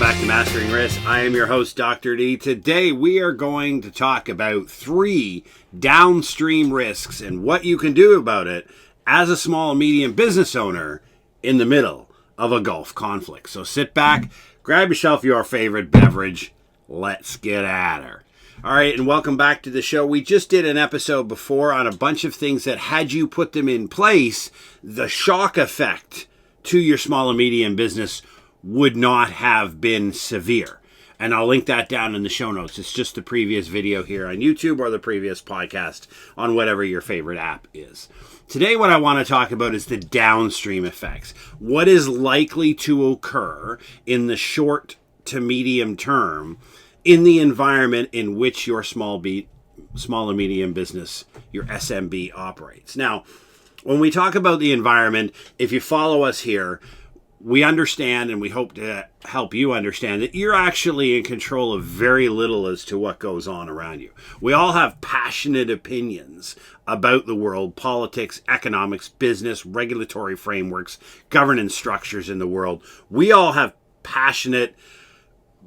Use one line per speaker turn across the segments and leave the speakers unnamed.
back to Mastering Risk. I am your host, Dr. D. Today we are going to talk about 3 downstream risks and what you can do about it as a small and medium business owner in the middle of a Gulf conflict. So sit back, grab yourself your favorite beverage. Let's get at her. All right, and welcome back to the show. We just did an episode before on a bunch of things that, had you put them in place, the shock effect to your small and medium business would not have been severe. And I'll link that down in the show notes. It's just the previous video here on YouTube or the previous podcast on whatever your favorite app is. Today, what I want to talk about is the downstream effects. What is likely to occur in the short to medium term in the environment in which your small and medium business, your SMB, operates. Now, when we talk about the environment, if you follow us here, we understand, and we hope to help you understand, that you're actually in control of very little as to what goes on around you. We all have passionate opinions about the world, politics, economics, business, regulatory frameworks, governance structures in the world. We all have passionate,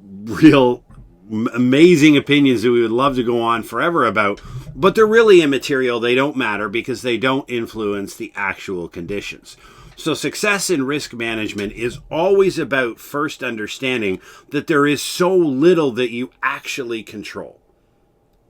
real, amazing opinions that we would love to go on forever about, but they're really immaterial. They don't matter because they don't influence the actual conditions. So success in risk management is always about first understanding that there is so little that you actually control.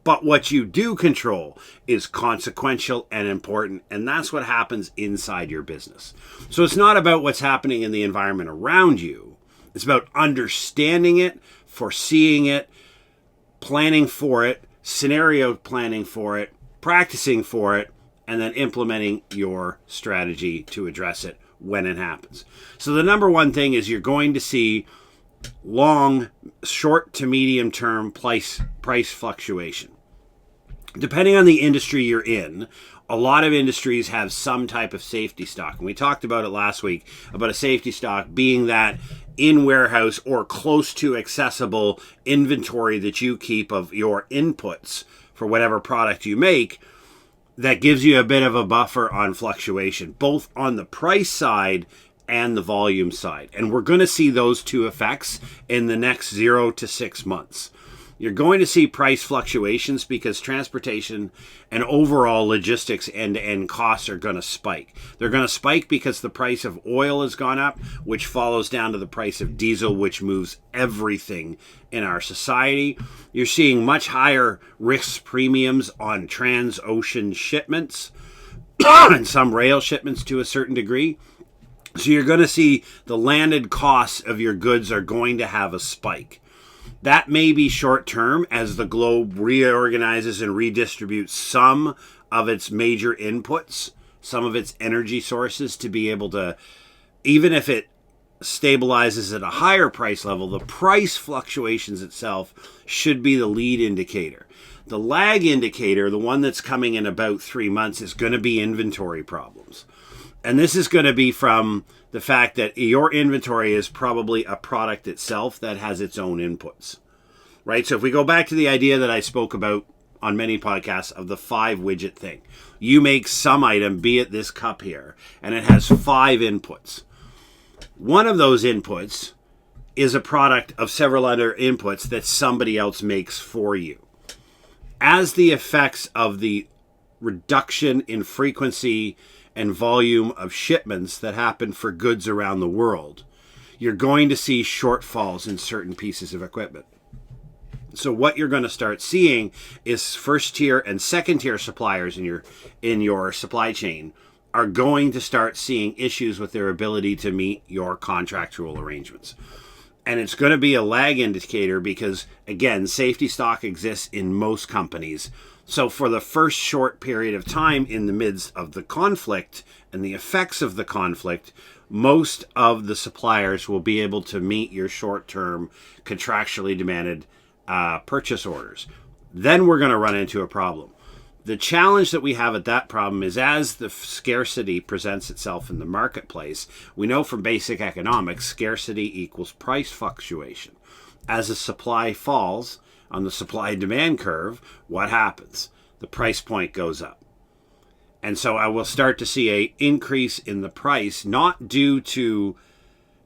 But what you do control is consequential and important, and that's what happens inside your business. So it's not about what's happening in the environment around you. It's about understanding it, foreseeing it, planning for it, scenario planning for it, practicing for it, and then implementing your strategy to address it when it happens. So the number one thing is you're going to see short to medium term price fluctuation. Depending on the industry you're in, a lot of industries have some type of safety stock. And we talked about it last week, about a safety stock being that in warehouse or close to accessible inventory that you keep of your inputs for whatever product you make, that gives you a bit of a buffer on fluctuation, both on the price side and the volume side. And we're going to see those two effects in the next 0 to 6 months. You're going to see price fluctuations because transportation and overall logistics end-to-end costs are going to spike. They're going to spike because the price of oil has gone up, which follows down to the price of diesel, which moves everything in our society. You're seeing much higher risk premiums on trans-ocean shipments and some rail shipments to a certain degree. So you're going to see the landed costs of your goods are going to have a spike. That may be short term as the globe reorganizes and redistributes some of its major inputs, some of its energy sources, to be able to, even if it stabilizes at a higher price level, the price fluctuations itself should be the lead indicator. The lag indicator, the one that's coming in about 3 months, is going to be inventory problems. And this is going to be from the fact that your inventory is probably a product itself that has its own inputs, right? So if we go back to the idea that I spoke about on many podcasts of the 5 widget thing, you make some item, be it this cup here, and it has 5 inputs. One of those inputs is a product of several other inputs that somebody else makes for you. As the effects of the reduction in frequency and volume of shipments that happen for goods around the world, you're going to see shortfalls in certain pieces of equipment. So what you're going to start seeing is first tier and second tier suppliers in your supply chain are going to start seeing issues with their ability to meet your contractual arrangements. And it's going to be a lag indicator because, again, safety stock exists in most companies. So for the first short period of time in the midst of the conflict and the effects of the conflict, most of the suppliers will be able to meet your short-term contractually demanded purchase orders. Then we're going to run into a problem. The challenge that we have at that problem is as the scarcity presents itself in the marketplace, we know from basic economics, scarcity equals price fluctuation. As the supply falls on the supply-demand curve, what happens? The price point goes up. And so I will start to see an increase in the price, not due to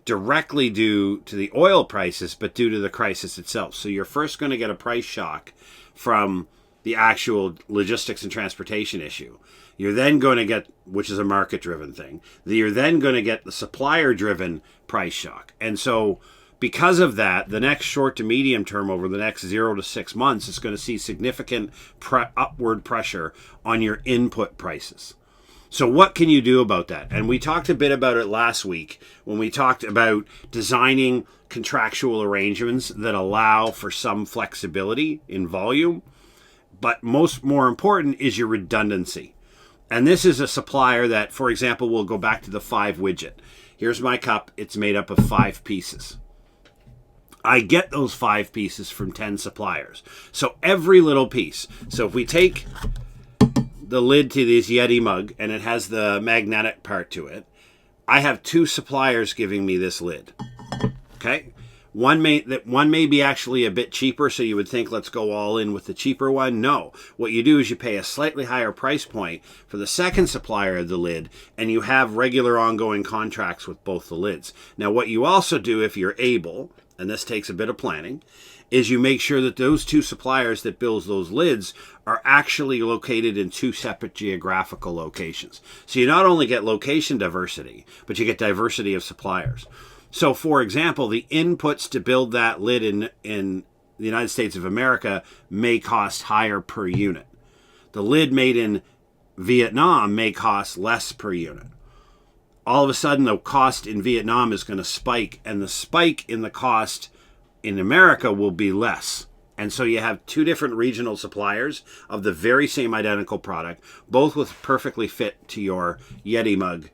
directly due to the oil prices, but due to the crisis itself. So you're first going to get a price shock from the actual logistics and transportation issue. You're then going to get, which is a market-driven thing, you're then going to get the supplier-driven price shock. And so because of that, the next short to medium term, over the next 0 to 6 months, is going to see significant upward pressure on your input prices. So what can you do about that? And we talked a bit about it last week when we talked about designing contractual arrangements that allow for some flexibility in volume. But more important is your redundancy. And this is a supplier that, for example, we'll go back to the 5 widget. Here's my cup. It's made up of 5 pieces. I get those 5 pieces from 10 suppliers. So every little piece. So if we take the lid to this Yeti mug and it has the magnetic part to it, I have 2 suppliers giving me this lid. Okay? One may be actually a bit cheaper, so you would think, let's go all in with the cheaper one. No. What you do is you pay a slightly higher price point for the second supplier of the lid, and you have regular ongoing contracts with both the lids. Now, what you also do, if you're able, and this takes a bit of planning, is you make sure that those 2 suppliers that build those lids are actually located in 2 separate geographical locations. So you not only get location diversity, but you get diversity of suppliers. So, for example, the inputs to build that lid in the United States of America may cost higher per unit. The lid made in Vietnam may cost less per unit. All of a sudden, the cost in Vietnam is going to spike, and the spike in the cost in America will be less. And so you have 2 different regional suppliers of the very same identical product, both with perfectly fit to your Yeti mug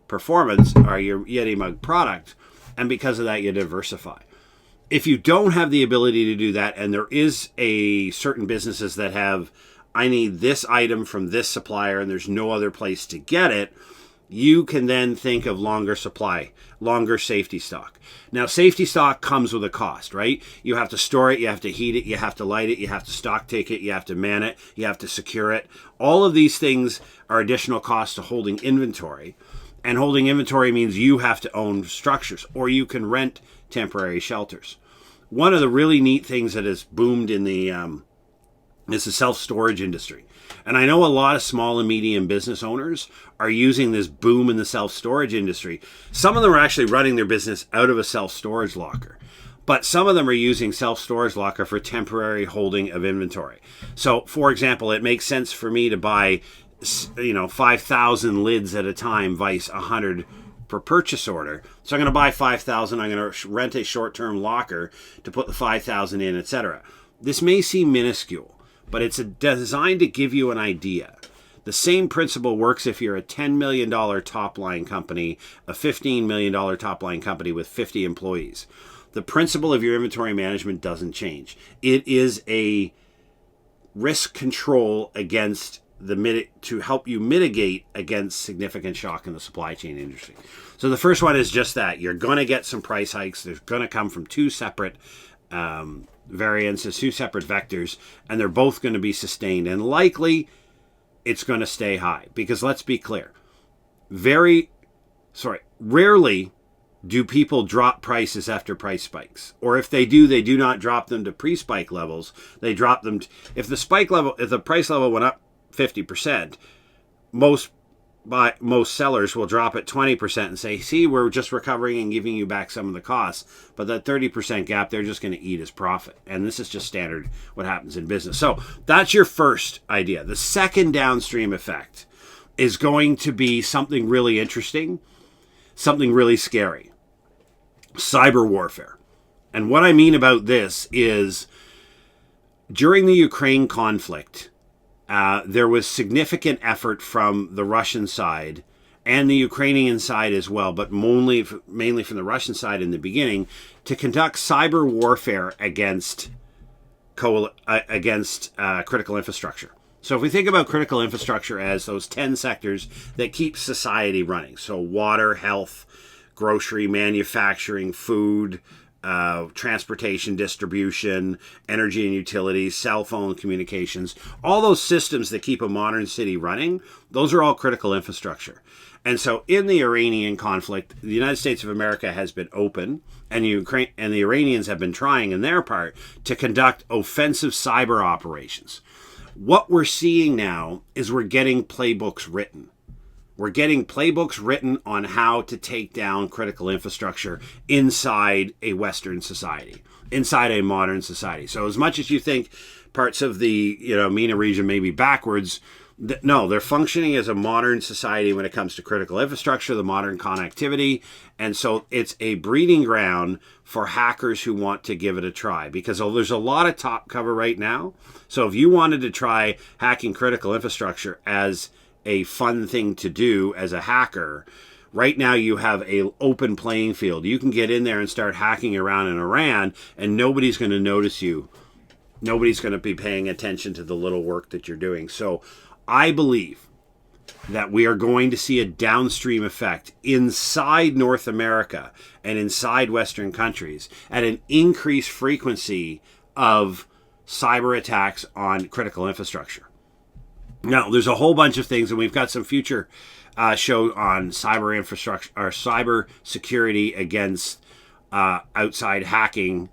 performance or your Yeti mug product. And because of that, you diversify. If you don't have the ability to do that, and there is certain businesses that have, I need this item from this supplier and there's no other place to get it, you can then think of longer supply, longer safety stock. Now, safety stock comes with a cost, right? You have to store it, you have to heat it, you have to light it, you have to stock take it, you have to man it, you have to secure it. All of these things are additional costs to holding inventory. And holding inventory means you have to own structures, or you can rent temporary shelters. One of the really neat things that has boomed in is the self-storage industry. And I know a lot of small and medium business owners are using this boom in the self-storage industry. Some of them are actually running their business out of a self-storage locker. But some of them are using self-storage locker for temporary holding of inventory. So, for example, it makes sense for me to buy 5,000 lids at a time, vice 100 per purchase order. So I'm going to buy 5,000. I'm going to rent a short-term locker to put the 5,000 in, etc. This may seem minuscule, but it's designed to give you an idea. The same principle works if you're a $10 million top-line company, a $15 million top-line company with 50 employees. The principle of your inventory management doesn't change. It is a risk control against to help you mitigate against significant shock in the supply chain industry. So the first one is just that. You're going to get some price hikes. They're going to come from 2 separate variances, 2 separate vectors, and they're both going to be sustained. And likely, it's going to stay high. Because let's be clear. Rarely do people drop prices after price spikes. Or if they do not drop them to pre-spike levels. They drop them if the price level went up 50%, most sellers will drop it 20% and say, see, we're just recovering and giving you back some of the costs. But that 30% gap, they're just going to eat as profit. And this is just standard what happens in business. So that's your first idea. The second downstream effect is going to be something really interesting, something really scary. Cyber warfare. And what I mean about this is during the Ukraine conflict, there was significant effort from the Russian side and the Ukrainian side as well, but mainly from the Russian side in the beginning, to conduct cyber warfare against critical infrastructure. So if we think about critical infrastructure as those 10 sectors that keep society running, so water, health, grocery, manufacturing, food, transportation, distribution, energy and utilities, cell phone communications, all those systems that keep a modern city running, those are all critical infrastructure. And so in the Iranian conflict, the United States of America has been open, and Ukraine and the Iranians have been trying in their part to conduct offensive cyber operations. What we're seeing now is we're getting playbooks written. We're getting playbooks written on how to take down critical infrastructure inside a Western society, inside a modern society. So as much as you think parts of the MENA region may be backwards, no, they're functioning as a modern society when it comes to critical infrastructure, the modern connectivity. And so it's a breeding ground for hackers who want to give it a try, because there's a lot of top cover right now. So if you wanted to try hacking critical infrastructure as a fun thing to do as a hacker, right now you have an open playing field. You can get in there and start hacking around in Iran, and nobody's going to notice you. Nobody's going to be paying attention to the little work that you're doing. So I believe that we are going to see a downstream effect inside North America and inside Western countries at an increased frequency of cyber attacks on critical infrastructure. Now, there's a whole bunch of things, and we've got some future show on cyber infrastructure or cyber security against outside hacking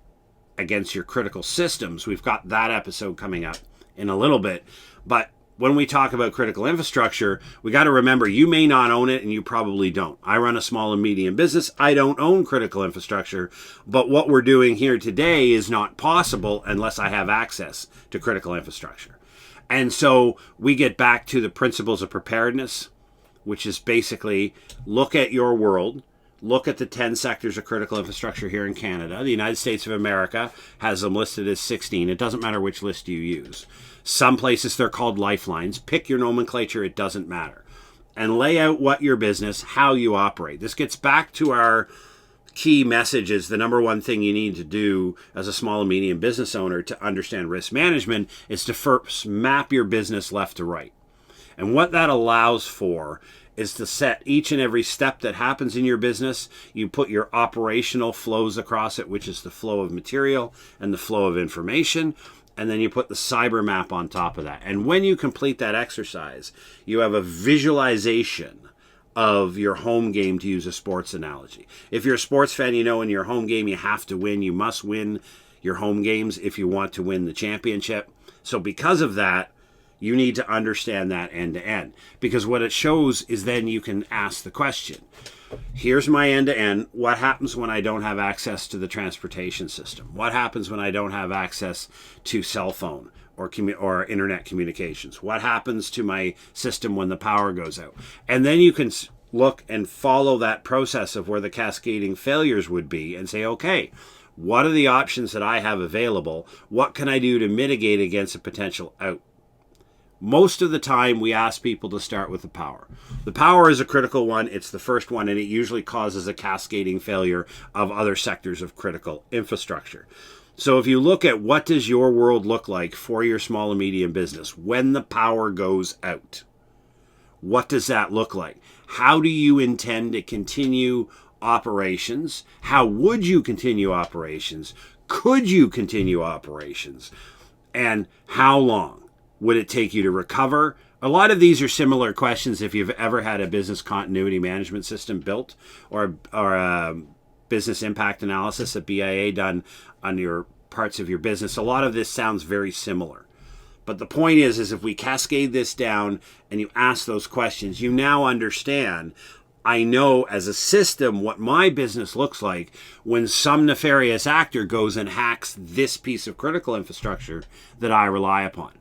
against your critical systems. We've got that episode coming up in a little bit. But when we talk about critical infrastructure, we got to remember you may not own it, and you probably don't. I run a small and medium business. I don't own critical infrastructure, but what we're doing here today is not possible unless I have access to critical infrastructure. And so we get back to the principles of preparedness, which is basically look at your world, look at the 10 sectors of critical infrastructure here in Canada. The United States of America has them listed as 16. It doesn't matter which list you use. Some places they're called lifelines. Pick your nomenclature, it doesn't matter. And lay out what your business, how you operate. This gets back to our key messages. The number one thing you need to do as a small and medium business owner to understand risk management is to first map your business left to right. And what that allows for is to set each and every step that happens in your business. You put your operational flows across it, which is the flow of material and the flow of information. And then you put the cyber map on top of that. And when you complete that exercise, you have a visualization of your home game, to use a sports analogy. If you're a sports fan, you know in your home game you have to win. You must win your home games if you want to win the championship. So because of that, you need to understand that end to end. Because what it shows is then you can ask the question, here's my end to end. What happens when I don't have access to the transportation system? What happens when I don't have access to cell phone or internet communications? What happens to my system when the power goes out? And then you can look and follow that process of where the cascading failures would be and say, okay, what are the options that I have available? What can I do to mitigate against a potential out? Most of the time, we ask people to start with the power. The power is a critical one. It's the first one, and it usually causes a cascading failure of other sectors of critical infrastructure. So if you look at what does your world look like for your small and medium business when the power goes out, what does that look like? How do you intend to continue operations? How would you continue operations? Could you continue operations? And how long would it take you to recover? A lot of these are similar questions if you've ever had a business continuity management system built or a business impact analysis, a BIA done on your parts of your business. A lot of this sounds very similar. But the point is if we cascade this down and you ask those questions, you now understand, I know as a system what my business looks like when some nefarious actor goes and hacks this piece of critical infrastructure that I rely upon.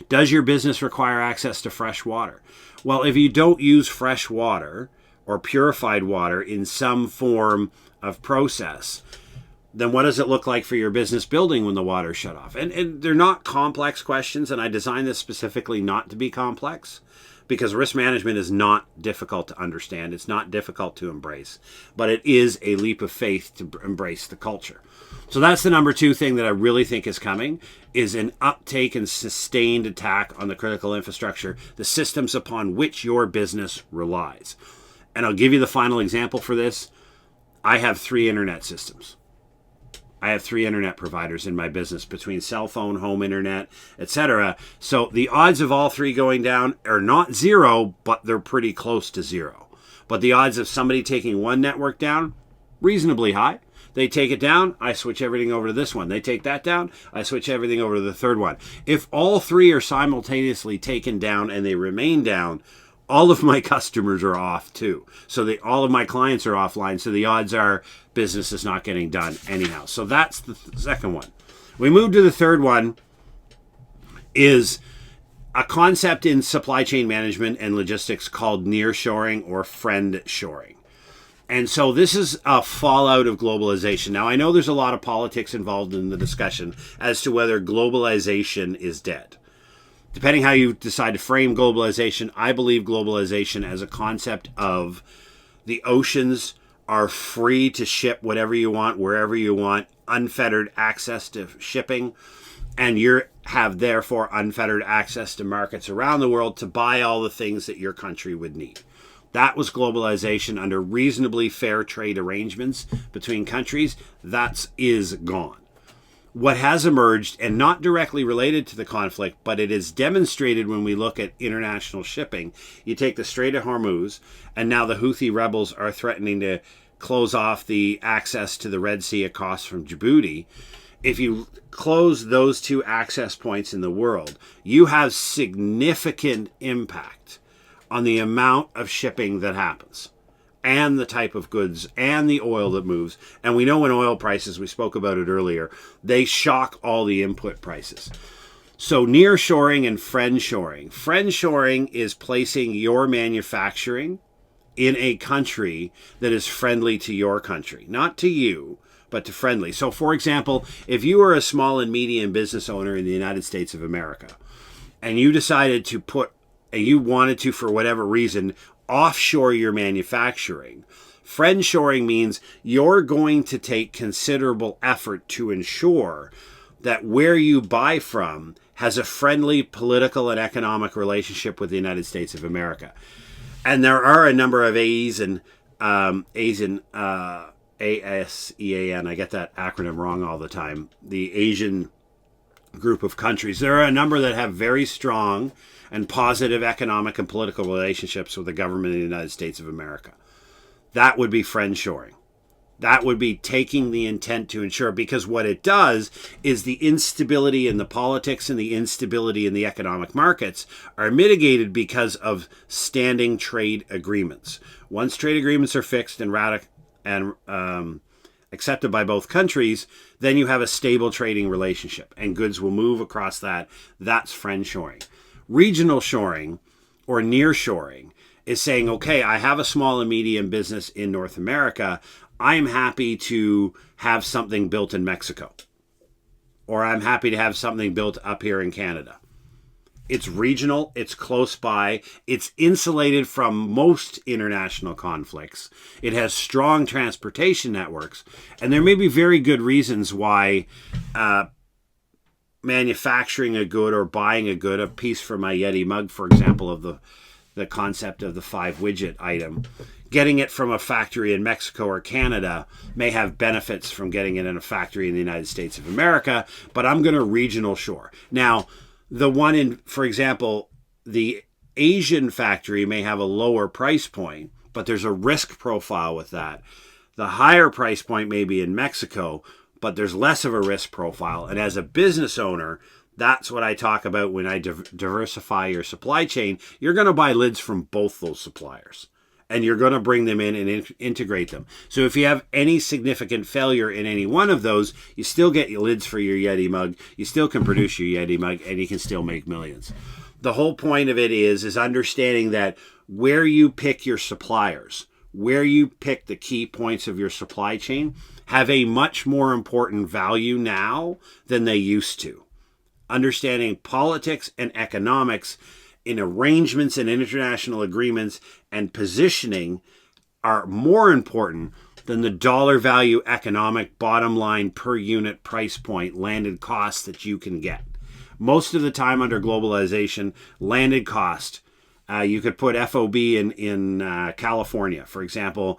Does your business require access to fresh water? Well, if you don't use fresh water or purified water in some form of process, then what does it look like for your business building when the water's shut off? And they're not complex questions, and I designed this specifically not to be complex because risk management is not difficult to understand. It's not difficult to embrace, but it is a leap of faith to embrace the culture. So that's the number two thing that I really think is coming, is an uptake and sustained attack on the critical infrastructure, the systems upon which your business relies. And I'll give you the final example for this. I have 3 internet systems. I have 3 internet providers in my business between cell phone, home internet, etc. So the odds of all 3 going down are not 0, but they're pretty close to 0. But the odds of somebody taking one network down, reasonably high. They take it down, I switch everything over to this one. They take that down, I switch everything over to the third one. If all 3 are simultaneously taken down and they remain down, all of my customers are off too. So all of my clients are offline. So the odds are business is not getting done anyhow. So that's the second one. We move to the third one, is a concept in supply chain management and logistics called nearshoring or friendshoring. And so this is a fallout of globalization. Now, I know there's a lot of politics involved in the discussion as to whether globalization is dead. Depending how you decide to frame globalization, I believe globalization as a concept of the oceans are free to ship whatever you want, wherever you want, unfettered access to shipping, and you have therefore unfettered access to markets around the world to buy all the things that your country would need. That was globalization under reasonably fair trade arrangements between countries. That is gone. What has emerged, and not directly related to the conflict, but it is demonstrated when we look at international shipping. You take the Strait of Hormuz, and now the Houthi rebels are threatening to close off the access to the Red Sea across from Djibouti. If you close those 2 access points in the world, you have significant impact on the amount of shipping that happens, and the type of goods, and the oil that moves. And we know when oil prices, we spoke about it earlier, they shock all the input prices. So nearshoring and friendshoring. Friendshoring is placing your manufacturing in a country that is friendly to your country. Not to you, but to friendly. So for example, if you are a small and medium business owner in the United States of America, and you decided to and you wanted to, for whatever reason, offshore your manufacturing. Friendshoring means you're going to take considerable effort to ensure that where you buy from has a friendly political and economic relationship with the United States of America. And there are a number of ASEAN, ASEAN, ASEAN, I get that acronym wrong all the time, the Asian group of countries. There are a number that have very strong and positive economic and political relationships with the government of the United States of America. That would be friendshoring. That would be taking the intent to ensure, because what it does is the instability in the politics and the instability in the economic markets are mitigated because of standing trade agreements. Once trade agreements are fixed and accepted by both countries, then you have a stable trading relationship and goods will move across that. That's friendshoring. Regional shoring or nearshoring is saying, okay, I have a small and medium business in North America. I'm happy to have something built in Mexico, or I'm happy to have something built up here in Canada. It's regional, it's close by, it's insulated from most international conflicts. It has strong transportation networks, and there may be very good reasons why manufacturing a good or buying a good, a piece for my Yeti mug, for example, of the concept of the 5-widget item, getting it from a factory in Mexico or Canada may have benefits from getting it in a factory in the United States of America, but I'm going to regional shore. Now, the one in, for example, the Asian factory may have a lower price point, but there's a risk profile with that. The higher price point may be in Mexico, but there's less of a risk profile. And as a business owner, that's what I talk about when I diversify your supply chain. You're going to buy lids from both those suppliers, and you're going to bring them in and integrate them. So if you have any significant failure in any one of those, you still get your lids for your Yeti mug. You still can produce your Yeti mug, and you can still make millions. The whole point of it is understanding that where you pick your suppliers, where you pick the key points of your supply chain, have a much more important value now than they used to. Understanding politics and economics in arrangements and international agreements and positioning are more important than the dollar value economic bottom line per unit price point landed cost that you can get. Most of the time under globalization, landed cost, you could put FOB in California, for example.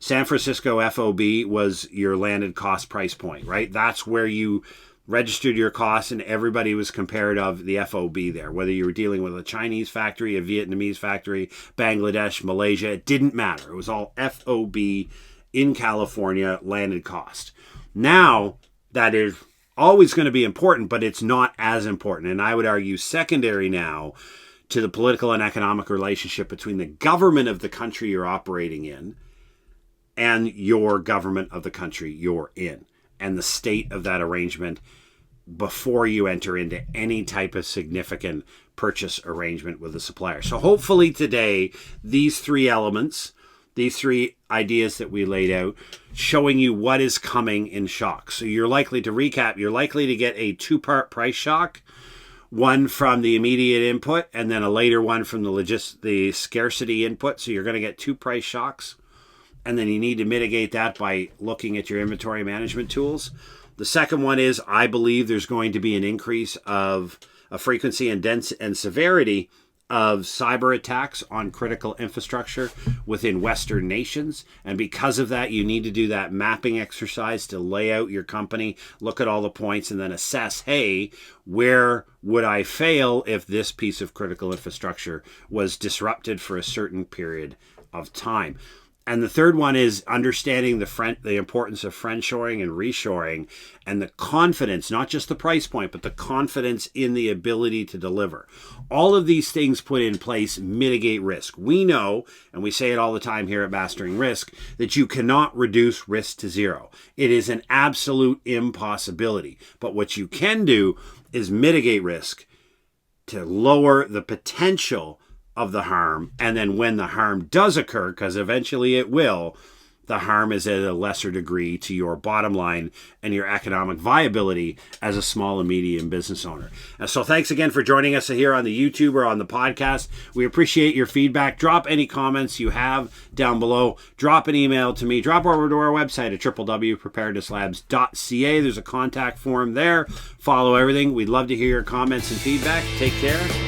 San Francisco FOB was your landed cost price point, right? That's where you registered your costs, and everybody was compared of the FOB there. Whether you were dealing with a Chinese factory, a Vietnamese factory, Bangladesh, Malaysia, it didn't matter. It was all FOB in California landed cost. Now, that is always going to be important, but it's not as important. And I would argue secondary now to the political and economic relationship between the government of the country you're operating in and your government of the country you're in, and the state of that arrangement before you enter into any type of significant purchase arrangement with the supplier. So hopefully today, these three elements, these three ideas that we laid out, showing you what is coming in shocks. So you're likely to recap, you're likely to get a two-part price shock, one from the immediate input and then a later one from the scarcity input. So you're going to get two price shocks. And then you need to mitigate that by looking at your inventory management tools. The second one is, I believe there's going to be an increase of a frequency and severity of cyber attacks on critical infrastructure within Western nations. And because of that, you need to do that mapping exercise to lay out your company, look at all the points, and then assess, hey, where would I fail if this piece of critical infrastructure was disrupted for a certain period of time? And the third one is understanding the importance of friendshoring and reshoring, and the confidence, not just the price point, but the confidence in the ability to deliver. All of these things put in place mitigate risk. We know, and we say it all the time here at Mastering Risk, that you cannot reduce risk to zero. It is an absolute impossibility. But what you can do is mitigate risk to lower the potential of the harm, and then when the harm does occur, because eventually it will, the harm is at a lesser degree to your bottom line and your economic viability as a small and medium business owner. And so thanks again for joining us here on the YouTube or on the podcast. We appreciate your feedback. Drop any comments you have down below. Drop an email to me. Drop over to our website at www.preparednesslabs.ca. There's a contact form there. Follow everything. We'd love to hear your comments and feedback. Take care.